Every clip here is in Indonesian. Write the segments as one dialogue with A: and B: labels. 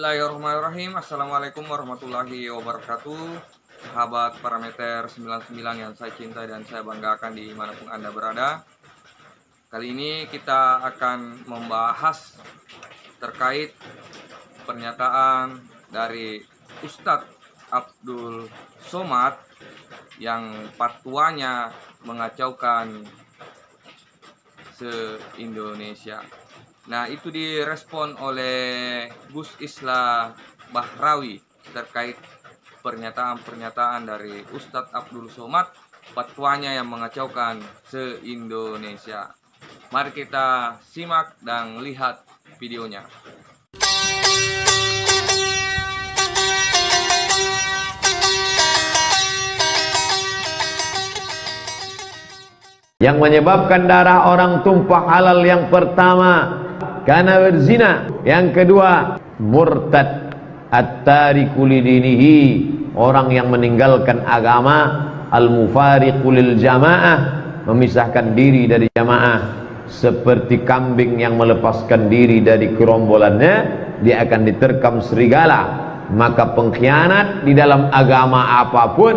A: Bismillahirrahmanirrahim. Assalamualaikum warahmatullahi wabarakatuh. Sahabat parameter 99 yang saya cintai dan saya banggakan dimanapun Anda berada. Kali ini kita akan membahas terkait pernyataan dari Ustadz Abdul Somad yang fatwanya mengacaukan se-Indonesia. Nah, itu direspon oleh Gus Islah Bahrawi terkait pernyataan-pernyataan dari Ustadz Abdul Somad, fatwanya yang mengacaukan se-Indonesia. Mari kita simak dan lihat videonya.
B: Yang menyebabkan darah orang tumpah halal yang pertama karena berzina, yang kedua murtad at-tariku lidinihi, orang yang meninggalkan agama, al-mufariqu lil jamaah, memisahkan diri dari jamaah, seperti kambing yang melepaskan diri dari gerombolannya, dia akan diterkam serigala. Maka pengkhianat di dalam agama apapun,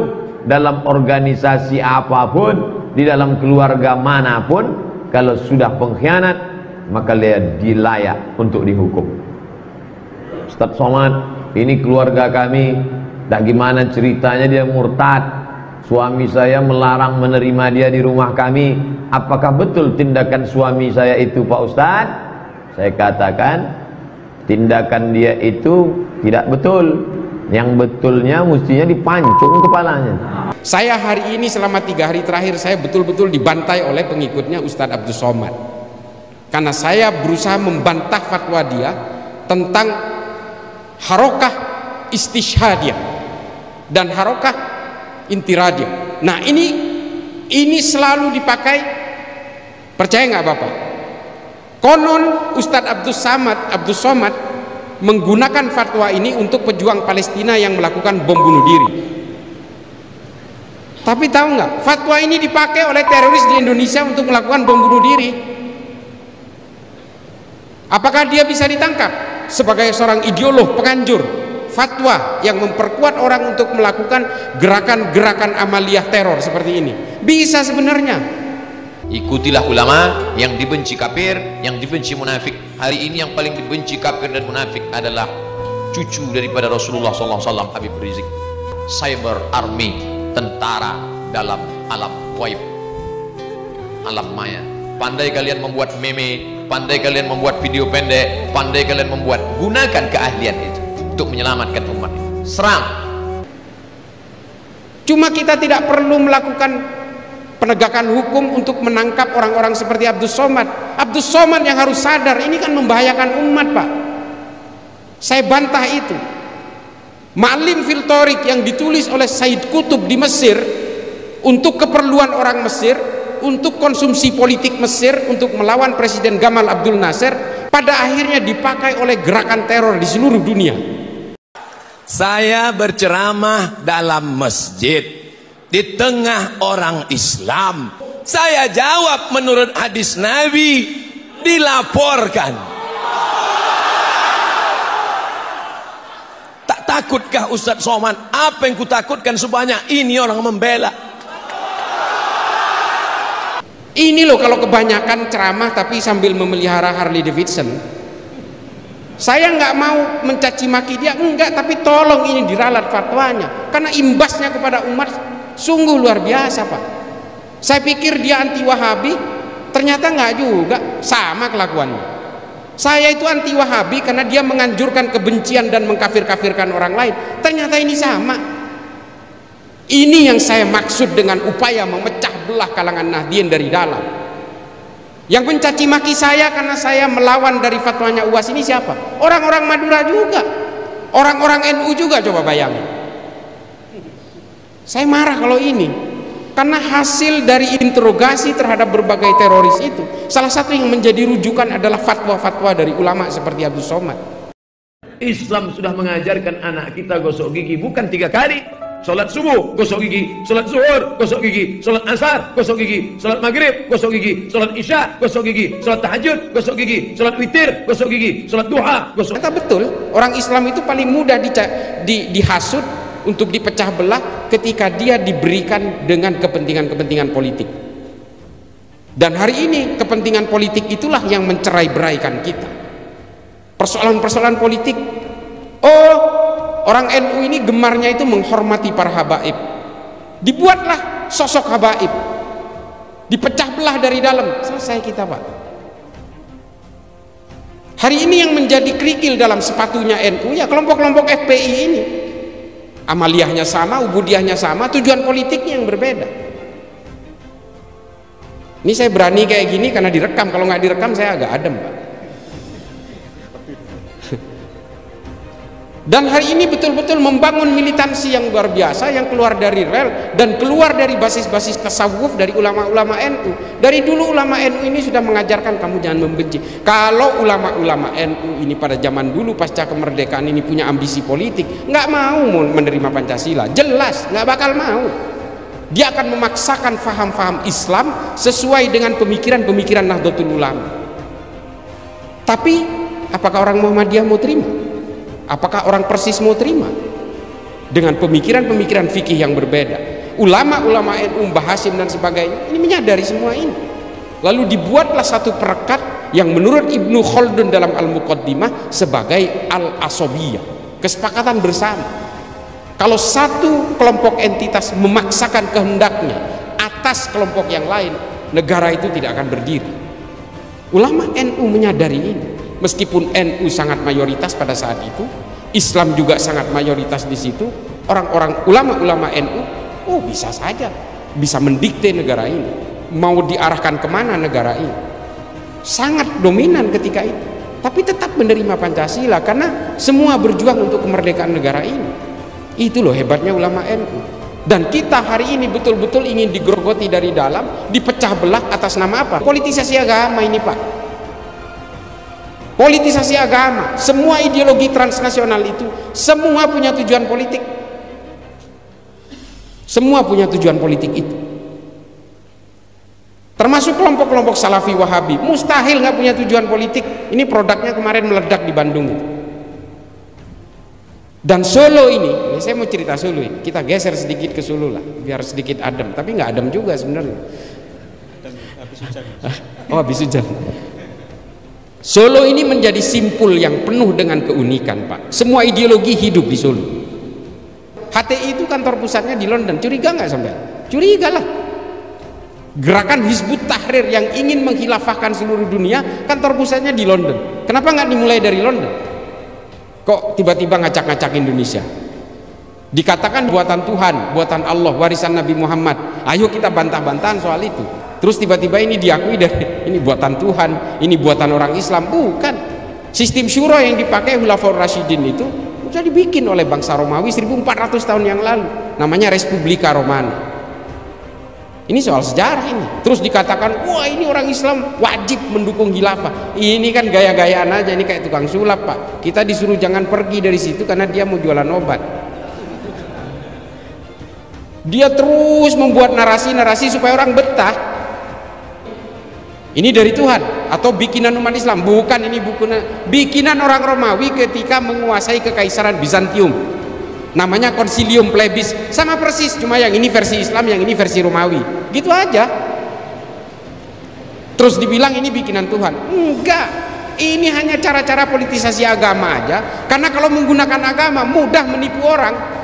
B: dalam organisasi apapun, di dalam keluarga manapun, kalau sudah pengkhianat maka dia dilayak untuk dihukum. Ustadz Somad, ini keluarga kami, dah gimana ceritanya dia murtad, suami saya melarang menerima dia di rumah kami, apakah betul tindakan suami saya itu Pak Ustadz? Saya katakan tindakan dia itu tidak betul. Yang betulnya mestinya dipancung kepalanya.
C: Saya hari ini selama 3 hari terakhir saya betul-betul dibantai oleh pengikutnya Ustadz Abdul Somad, karena saya berusaha membantah fatwa dia tentang harokah istishhadiyah dan harokah intiradiyah. Nah, ini selalu dipakai, percaya nggak Bapak? Konon Ustadz Abdul Somad menggunakan fatwa ini untuk pejuang Palestina yang melakukan bom bunuh diri. Tapi tahu nggak, fatwa ini dipakai oleh teroris di Indonesia untuk melakukan bom bunuh diri. Apakah dia bisa ditangkap sebagai seorang ideolog penganjur fatwa yang memperkuat orang untuk melakukan gerakan-gerakan amaliyah teror seperti ini? Bisa sebenarnya.
D: Ikutilah ulama, yang dibenci kafir, yang dibenci munafik. Hari ini yang paling dibenci kafir dan munafik adalah cucu daripada Rasulullah SAW, Habib Rizik. Cyber army, tentara dalam alam gaib, alam maya. Pandai kalian membuat meme, pandai kalian membuat video pendek, pandai kalian membuat, gunakan keahlian itu untuk menyelamatkan umat. Serang.
C: Cuma kita tidak perlu melakukan penegakan hukum untuk menangkap orang-orang seperti Abdul Somad. Abdul Somad yang harus sadar, ini kan membahayakan umat, Pak. Saya bantah itu. Ma'lim fil Thoriq yang ditulis oleh Said Qutb di Mesir untuk keperluan orang Mesir, untuk konsumsi politik Mesir, untuk melawan Presiden Gamal Abdul Nasser, pada akhirnya dipakai oleh gerakan teror di seluruh dunia.
E: Saya berceramah dalam masjid di tengah orang Islam. Saya jawab menurut hadis Nabi, dilaporkan. Tak takutkah Ustadz Somad? Apa yang kutakutkan sebanyak ini orang membela?
C: Ini loh kalau kebanyakan ceramah tapi sambil memelihara Harley Davidson. Saya nggak mau mencaci maki dia, enggak, tapi tolong ini diralat fatwanya, karena imbasnya kepada umat sungguh luar biasa, Pak. Saya pikir dia anti Wahabi, ternyata nggak juga, sama kelakuannya. Saya itu anti Wahabi karena dia menganjurkan kebencian dan mengkafir-kafirkan orang lain, ternyata ini sama. Ini yang saya maksud dengan upaya memecah belah kalangan Nahdien dari dalam. Yang mencaci maki saya karena saya melawan dari fatwanya UAS ini siapa? Orang-orang Madura juga, orang-orang NU juga, coba bayangin. Saya marah kalau ini, karena hasil dari interogasi terhadap berbagai teroris itu, salah satu yang menjadi rujukan adalah fatwa-fatwa dari ulama seperti Abdul Somad.
B: Islam sudah mengajarkan anak kita gosok gigi bukan 3 kali, Salat subuh gosok gigi, salat zuhur gosok gigi, salat asar gosok gigi, salat maghrib gosok gigi, salat isya gosok gigi, salat tahajud gosok gigi, salat witir gosok gigi, salat duha gosok.
C: Kata betul, orang Islam itu paling mudah dihasut untuk dipecah belah ketika dia diberikan dengan kepentingan-kepentingan politik. Dan hari ini kepentingan politik itulah yang mencerai-beraikan kita. Persoalan-persoalan politik. Oh, orang NU ini gemarnya itu menghormati para habaib. Dibuatlah sosok habaib, dipecah belah dari dalam. Selesai kita, Pak. Hari ini yang menjadi kerikil dalam sepatunya NU ya kelompok-kelompok FPI ini. Amaliyahnya sama, ubudiyahnya sama, tujuan politiknya yang berbeda. Ini saya berani kayak gini karena direkam. Kalau nggak direkam saya agak adem, Pak. Dan hari ini betul-betul membangun militansi yang luar biasa, yang keluar dari rel dan keluar dari basis-basis tasawuf dari ulama-ulama NU. Dari dulu ulama NU ini sudah mengajarkan kamu jangan membenci. Kalau ulama-ulama NU ini pada zaman dulu pasca kemerdekaan ini punya ambisi politik, nggak mau menerima Pancasila, jelas nggak bakal mau. Dia akan memaksakan faham-faham Islam sesuai dengan pemikiran-pemikiran Nahdlatul Ulama. Tapi apakah orang Muhammadiyah mau terima? Apakah orang Persis mau terima dengan pemikiran-pemikiran fikih yang berbeda? Ulama-ulama NU, Mbah Hasyim dan sebagainya ini menyadari semua ini. Lalu dibuatlah satu perekat yang menurut Ibnu Khaldun dalam Al-Muqaddimah sebagai al-asobiyah, kesepakatan bersama. Kalau satu kelompok entitas memaksakan kehendaknya atas kelompok yang lain, negara itu tidak akan berdiri. Ulama NU menyadari ini. Meskipun NU sangat mayoritas pada saat itu, Islam juga sangat mayoritas di situ, orang-orang ulama-ulama NU, oh bisa saja, bisa mendikte negara ini, mau diarahkan kemana negara ini, sangat dominan ketika itu, tapi tetap menerima Pancasila karena semua berjuang untuk kemerdekaan negara ini. Itu loh hebatnya ulama NU. Dan kita hari ini betul-betul ingin digerogoti dari dalam, dipecah belah atas nama apa? Politisasi agama ini, Pak. Politisasi agama, semua ideologi transnasional itu semua punya tujuan politik. Semua punya tujuan politik itu. Termasuk kelompok-kelompok Salafi Wahabi, mustahil nggak punya tujuan politik. Ini produknya kemarin meledak di Bandung itu. Dan Solo ini saya mau cerita Solo ini. Kita geser sedikit ke Solo lah, biar sedikit adem. Tapi nggak adem juga sebenarnya. Oh, habis hujan. Solo ini menjadi simpul yang penuh dengan keunikan, Pak. Semua ideologi hidup di Solo. HTI itu kantor pusatnya di London. Curiga nggak sampai? Curiga lah. Gerakan Hizbut Tahrir yang ingin menghilafahkan seluruh dunia, kantor pusatnya di London. Kenapa nggak dimulai dari London? Kok tiba-tiba ngacak-ngacak Indonesia? Dikatakan buatan Tuhan, buatan Allah, warisan Nabi Muhammad. Ayo kita bantah-bantahan soal itu. Terus tiba-tiba ini diakui dari ini buatan Tuhan, ini buatan orang Islam. Bukan. Sistem syura yang dipakai Khulafaur Rasyidin itu sudah dibikin oleh bangsa Romawi 1400 tahun yang lalu. Namanya Respublika Romana. Ini soal sejarah ini. Terus dikatakan, wah ini orang Islam wajib mendukung khilafah. Ini kan gaya-gayaan aja, ini kayak tukang sulap, Pak. Kita disuruh jangan pergi dari situ karena dia mau jualan obat. Dia terus membuat narasi-narasi supaya orang betah. Ini dari Tuhan atau bikinan umat Islam? Bukan, ini bikinan orang Romawi ketika menguasai kekaisaran Bizantium. Namanya Concilium Plebis, sama persis, cuma yang ini versi Islam, yang ini versi Romawi. Gitu aja. Terus dibilang ini bikinan Tuhan. Enggak. Ini hanya cara-cara politisasi agama aja. Karena kalau menggunakan agama mudah menipu orang.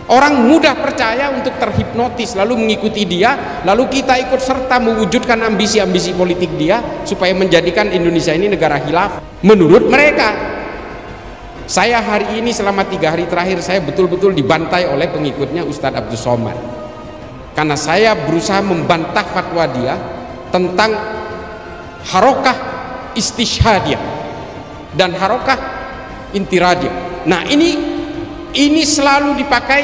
C: Orang mudah percaya untuk terhipnotis lalu mengikuti dia, lalu kita ikut serta mewujudkan ambisi-ambisi politik dia supaya menjadikan Indonesia ini negara khilafah. Menurut mereka, saya hari ini selama 3 hari terakhir saya betul-betul dibantai oleh pengikutnya Ustadz Abdus Somad karena saya berusaha membantah fatwa dia tentang harokah istishhadiyah dan harokah intiradiyah. Nah ini selalu dipakai,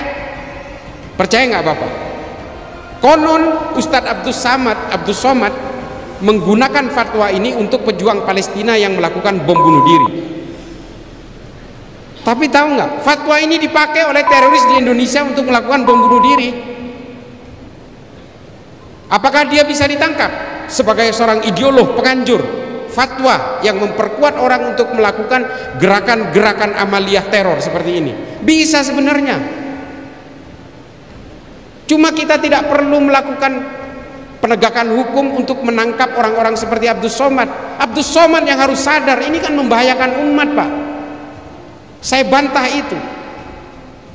C: percaya nggak Bapak? Konon Ustadz Abdus Somad menggunakan fatwa ini untuk pejuang Palestina yang melakukan bom bunuh diri. Tapi tahu nggak, fatwa ini dipakai oleh teroris di Indonesia untuk melakukan bom bunuh diri. Apakah dia bisa ditangkap sebagai seorang ideolog penganjur fatwa yang memperkuat orang untuk melakukan gerakan-gerakan amaliyah teror seperti ini? Bisa sebenarnya. Cuma kita tidak perlu melakukan penegakan hukum untuk menangkap orang-orang seperti Abdus Somad. Abdus Somad yang harus sadar ini kan membahayakan umat, Pak. Saya bantah itu.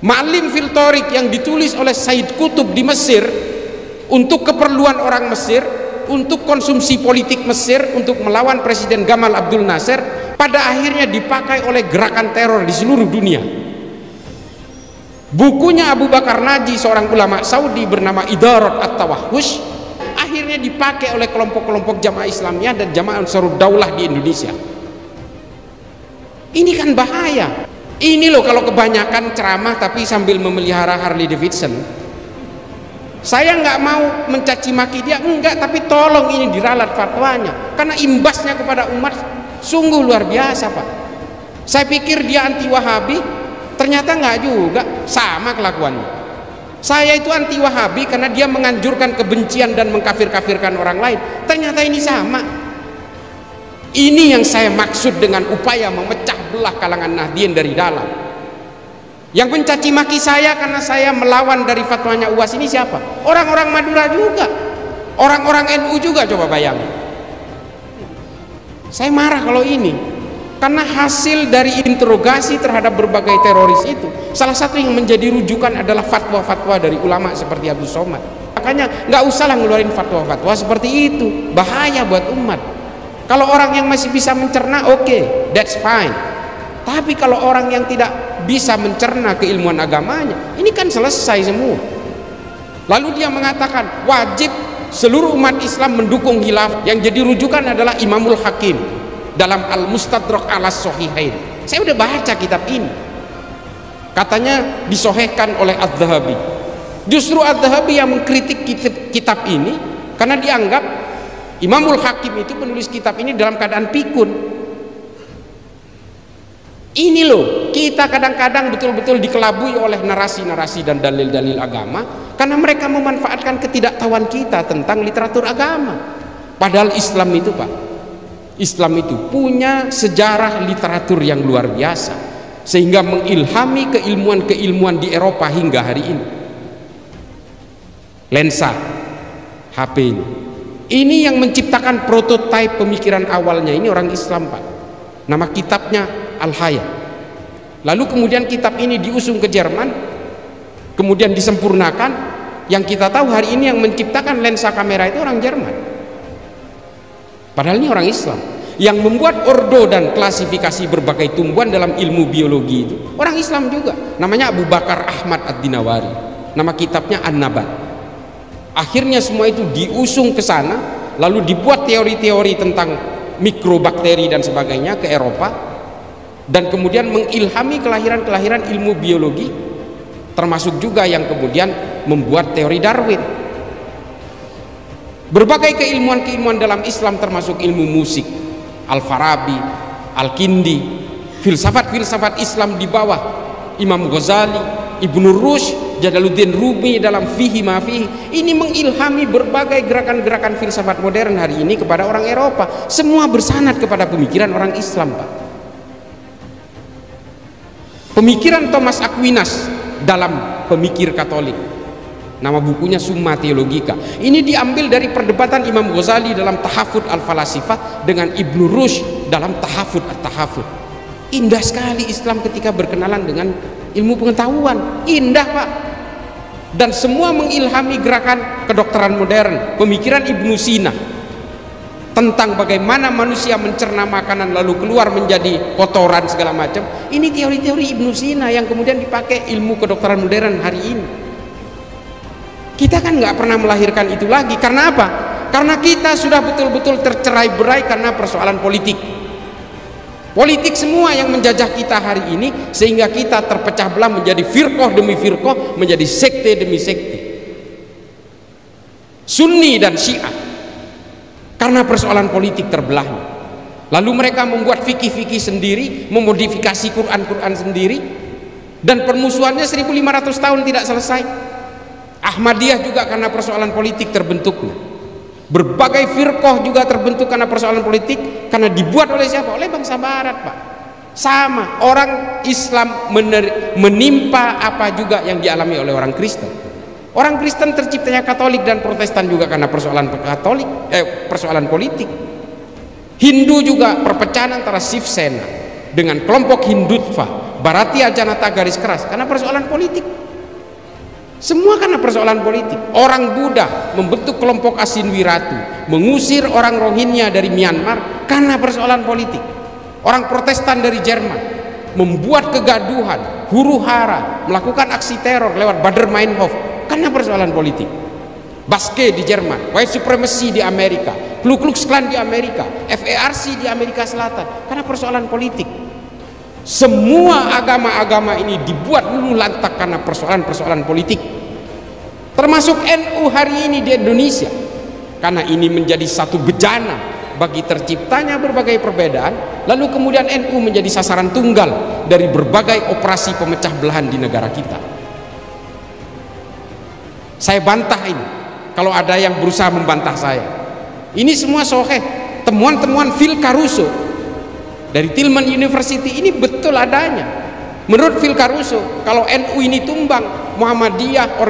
C: Ma'lim fil Thariq yang ditulis oleh Said Qutb di Mesir untuk keperluan orang Mesir, untuk konsumsi politik Mesir, untuk melawan Presiden Gamal Abdul Nasser, pada akhirnya dipakai oleh gerakan teror di seluruh dunia. Bukunya Abu Bakar Naji, seorang ulama Saudi bernama Idarat At-Tawahhush, akhirnya dipakai oleh kelompok-kelompok jamaah Islamiyah dan jamaah Ansarud Daulah di Indonesia. Ini kan bahaya. Ini loh kalau kebanyakan ceramah tapi sambil memelihara Harley Davidson. Saya nggak mau mencaci maki dia, enggak, tapi tolong ini diralat fatwanya, karena imbasnya kepada umat sungguh luar biasa, Pak. Saya pikir dia anti Wahabi, ternyata nggak juga, sama kelakuannya. Saya itu anti Wahabi karena dia menganjurkan kebencian dan mengkafir-kafirkan orang lain, ternyata ini sama. Ini yang saya maksud dengan upaya memecah belah kalangan Nahdien dari dalam. Yang mencaci maki saya karena saya melawan dari fatwanya UAS ini siapa? Orang-orang Madura juga, orang-orang NU juga, coba bayangin. Saya marah kalau ini, karena hasil dari interogasi terhadap berbagai teroris itu, salah satu yang menjadi rujukan adalah fatwa-fatwa dari ulama seperti Abdus Somad. Makanya nggak usahlah ngeluarin fatwa-fatwa seperti itu, bahaya buat umat. Kalau orang yang masih bisa mencerna, oke, that's fine. Tapi kalau orang yang tidak bisa mencerna keilmuan agamanya, ini kan selesai semua. Lalu dia mengatakan wajib seluruh umat Islam mendukung khilafah. Yang jadi rujukan adalah Imamul Hakim dalam Al-Mustadrak ala Sahihain. Saya udah baca kitab ini, katanya disohehkan oleh Adz-Dzahabi. Justru Adz-Dzahabi yang mengkritik kitab ini karena dianggap Imamul Hakim itu penulis kitab ini dalam keadaan pikun. Ini loh, kita kadang-kadang betul-betul dikelabui oleh narasi-narasi dan dalil-dalil agama karena mereka memanfaatkan ketidaktahuan kita tentang literatur agama. Padahal Islam itu, Pak, Islam itu punya sejarah literatur yang luar biasa sehingga mengilhami keilmuan-keilmuan di Eropa hingga hari ini. Lensa, HP ini yang menciptakan prototipe pemikiran awalnya ini orang Islam, Pak. Nama kitabnya Al-Haya. Lalu kemudian kitab ini diusung ke Jerman, kemudian disempurnakan. Yang kita tahu hari ini yang menciptakan lensa kamera itu orang Jerman. Padahal ini orang Islam. Yang membuat ordo dan klasifikasi berbagai tumbuhan dalam ilmu biologi itu orang Islam juga. Namanya Abu Bakar Ahmad Ad-Dinawari. Nama kitabnya An-Nabat. Akhirnya semua itu diusung ke sana, lalu dibuat teori-teori tentang mikrobakteri dan sebagainya ke Eropa, dan kemudian mengilhami kelahiran-kelahiran ilmu biologi, termasuk juga yang kemudian membuat teori Darwin. Berbagai keilmuan-keilmuan dalam Islam termasuk ilmu musik, Al-Farabi, Al-Kindi, filsafat-filsafat Islam di bawah Imam Ghazali, Ibnu Rushd, Jalaluddin Rumi dalam Fihi Ma Fihi, ini mengilhami berbagai gerakan-gerakan filsafat modern hari ini kepada orang Eropa. Semua bersanad kepada pemikiran orang Islam, Pak. Pemikiran Thomas Aquinas dalam Pemikir Katolik, nama bukunya Summa Theologica, ini diambil dari perdebatan Imam Ghazali dalam Tahafud Al-Falasifah dengan Ibnu Rushd dalam Tahafud At-Tahafud. Indah sekali Islam ketika berkenalan dengan ilmu pengetahuan, indah, Pak. Dan semua mengilhami gerakan kedokteran modern, pemikiran Ibnu Sina tentang bagaimana manusia mencerna makanan lalu keluar menjadi kotoran segala macam. Ini teori-teori Ibnu Sina yang kemudian dipakai ilmu kedokteran modern hari ini. Kita kan nggak pernah melahirkan itu lagi. Karena apa? Karena kita sudah betul-betul tercerai-berai karena persoalan politik. Politik semua yang menjajah kita hari ini, sehingga kita terpecah belah menjadi firqah demi firqah, menjadi sekte demi sekte, Sunni dan Syiah, karena persoalan politik terbelahnya. Lalu mereka membuat fikih-fikih sendiri, memodifikasi Quran-Quran sendiri, dan permusuhannya 1500 tahun tidak selesai. Ahmadiyah juga karena persoalan politik terbentuknya. Berbagai firqah juga terbentuk karena persoalan politik, karena dibuat oleh siapa? Oleh bangsa barat, Pak. Sama, orang Islam menimpa apa juga yang dialami oleh orang Kristen. Orang Kristen terciptanya Katolik dan Protestan juga karena persoalan politik. Hindu juga perpecahan antara Shiv Sena dengan kelompok Hindutva, Bharatiya Janata garis keras karena persoalan politik. Semua karena persoalan politik. Orang Buddha membentuk kelompok Asinwiratu, mengusir orang Rohingya dari Myanmar karena persoalan politik. Orang Protestan dari Jerman membuat kegaduhan, huru-hara, melakukan aksi teror lewat Baader-Meinhof karena persoalan politik. Baske di Jerman, white supremacy di Amerika, Ku Klux Klan di Amerika, FARC di Amerika Selatan karena persoalan politik. Semua agama-agama ini dibuat luluh lantak karena persoalan-persoalan politik, termasuk NU hari ini di Indonesia, karena ini menjadi satu bejana bagi terciptanya berbagai perbedaan, lalu kemudian NU menjadi sasaran tunggal dari berbagai operasi pemecah belahan di negara kita. Saya bantah ini kalau ada yang berusaha membantah saya. Ini semua sahih, temuan-temuan Phil Caruso dari Tillman University ini betul adanya. Menurut Phil Caruso, kalau NU ini tumbang, Muhammadiyah,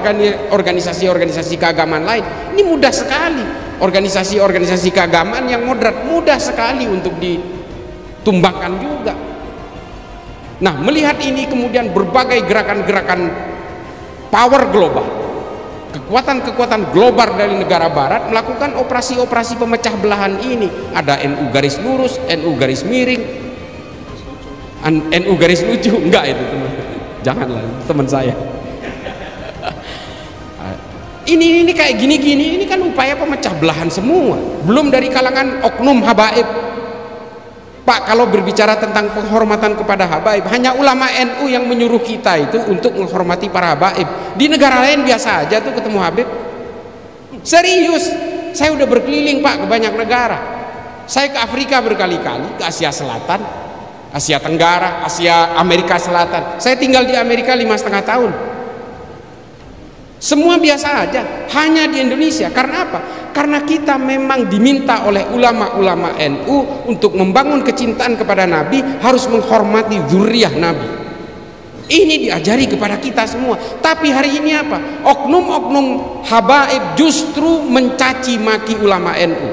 C: organisasi-organisasi keagamaan lain, ini mudah sekali. Organisasi-organisasi keagamaan yang moderat mudah sekali untuk ditumbangkan juga. Nah, melihat ini kemudian berbagai gerakan-gerakan power global, kekuatan-kekuatan global dari negara barat melakukan operasi-operasi pemecah belahan ini. Ada NU garis lurus, NU garis miring, NU garis lucu. Enggak itu teman, janganlah teman saya. Ini kayak gini-gini, ini kan upaya pemecah belahan semua. Belum dari kalangan oknum habaib. Pak, kalau berbicara tentang penghormatan kepada habaib, hanya ulama NU yang menyuruh kita itu untuk menghormati para habaib. Di negara lain biasa aja tuh ketemu habib. Serius, saya udah berkeliling Pak ke banyak negara. Saya ke Afrika berkali-kali, ke Asia Selatan, Asia Tenggara, Asia Amerika Selatan. Saya tinggal di Amerika 5,5 tahun. Semua biasa aja, hanya di Indonesia. Karena apa? Karena kita memang diminta oleh ulama-ulama NU untuk membangun kecintaan kepada Nabi, harus menghormati zuriyah Nabi. Ini diajari kepada kita semua. Tapi hari ini apa? Oknum-oknum habaib justru mencaci maki ulama NU.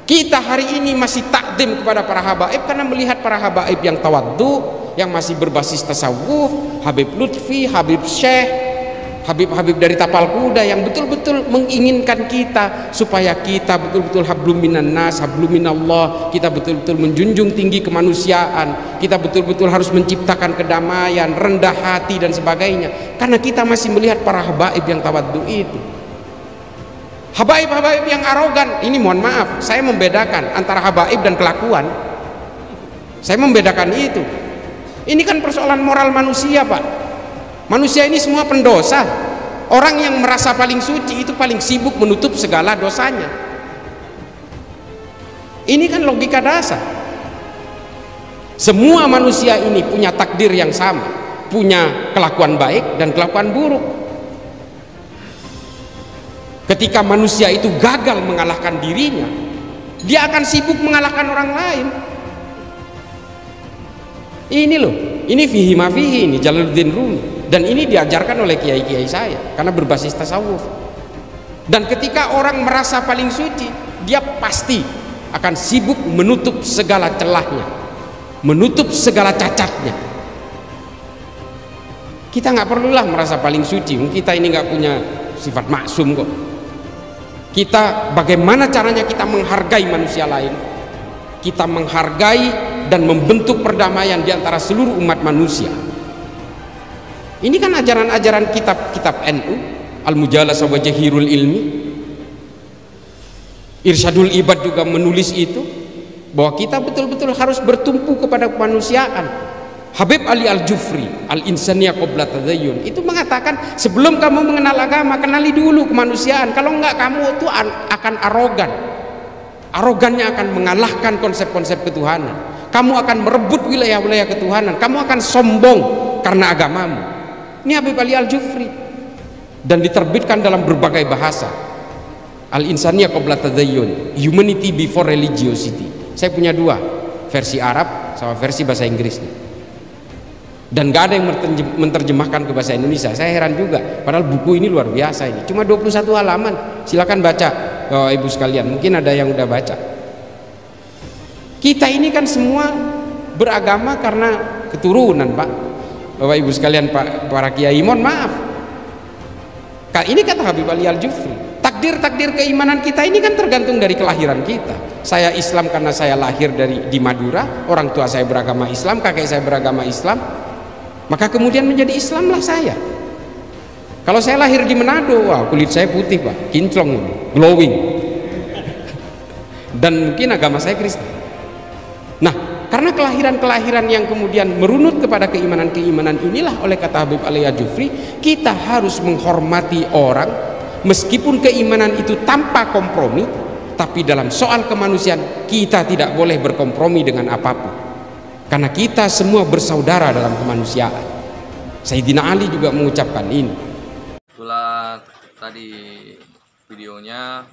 C: Kita hari ini masih takdim kepada para habaib karena melihat para habaib yang tawaddu, yang masih berbasis tasawuf, Habib Lutfi, Habib Syekh, Habib-habib dari tapal kuda yang betul-betul menginginkan kita supaya kita betul-betul hablum minan nas, hablum minallah, kita betul-betul menjunjung tinggi kemanusiaan, kita betul-betul harus menciptakan kedamaian, rendah hati dan sebagainya. Karena kita masih melihat para habaib yang tawaddu itu. Habaib-habaib yang arogan, ini mohon maaf, saya membedakan antara habaib dan kelakuan. Saya membedakan itu. Ini kan persoalan moral manusia, Pak. Manusia ini semua pendosa. Orang yang merasa paling suci itu paling sibuk menutup segala dosanya. Ini kan logika dasar. Semua manusia ini punya takdir yang sama, punya kelakuan baik dan kelakuan buruk. Ketika manusia itu gagal mengalahkan dirinya, dia akan sibuk mengalahkan orang lain. Ini loh, ini fihi ma fihi, ini Jalaluddin Rumi. Dan ini diajarkan oleh kiai-kiai saya karena berbasis tasawuf. Dan ketika orang merasa paling suci, dia pasti akan sibuk menutup segala celahnya, menutup segala cacatnya. Kita nggak perlulah merasa paling suci, kita ini nggak punya sifat maksum kok. Kita bagaimana caranya kita menghargai manusia lain, kita menghargai dan membentuk perdamaian di antara seluruh umat manusia. Ini kan ajaran-ajaran kitab-kitab NU, Al-Mujalasah wa Jahirul Ilmi. Irsyadul Ibad juga menulis itu, bahwa kita betul-betul harus bertumpu kepada kemanusiaan. Habib Ali Al-Jufri, Al-Insaniyah Qabla Tadayyun, itu mengatakan sebelum kamu mengenal agama, kenali dulu kemanusiaan. Kalau enggak, kamu itu akan arogan. Arogannya akan mengalahkan konsep-konsep ketuhanan. Kamu akan merebut wilayah-wilayah ketuhanan. Kamu akan sombong karena agamamu. Ini Habib Ali Al-Jufri, dan diterbitkan dalam berbagai bahasa. Al-Insaniyah Qabla Tadayyun, Humanity Before Religiosity. Saya punya dua, versi Arab sama versi bahasa Inggrisnya. Dan gak ada yang menerjemahkan ke bahasa Indonesia. Saya heran juga, padahal buku ini luar biasa ini. Cuma 21 halaman. Silakan baca, Bapak Ibu sekalian. Mungkin ada yang udah baca. Kita ini kan semua beragama karena keturunan, Pak. Bapak Ibu sekalian, para kiai, mohon maaf. Ini kata Habib Ali Al-Jufri. Takdir keimanan kita ini kan tergantung dari kelahiran kita. Saya Islam karena saya lahir di Madura, orang tua saya beragama Islam, kakek saya beragama Islam, maka kemudian menjadi Islamlah saya. Kalau saya lahir di Manado, wah kulit saya putih Pak, kinclong, glowing, dan mungkin agama saya Kristen. Nah, karena kelahiran yang kemudian merunut kepada keimanan inilah, oleh kata Habib Ali Al-Jufri, kita harus menghormati orang meskipun keimanan itu tanpa kompromi, tapi dalam soal kemanusiaan kita tidak boleh berkompromi dengan apapun, karena kita semua bersaudara dalam kemanusiaan. Sayyidina Ali juga mengucapkan ini.
A: Itulah tadi videonya,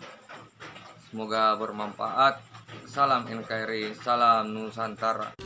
A: semoga bermanfaat. Salam NKRI, salam Nusantara.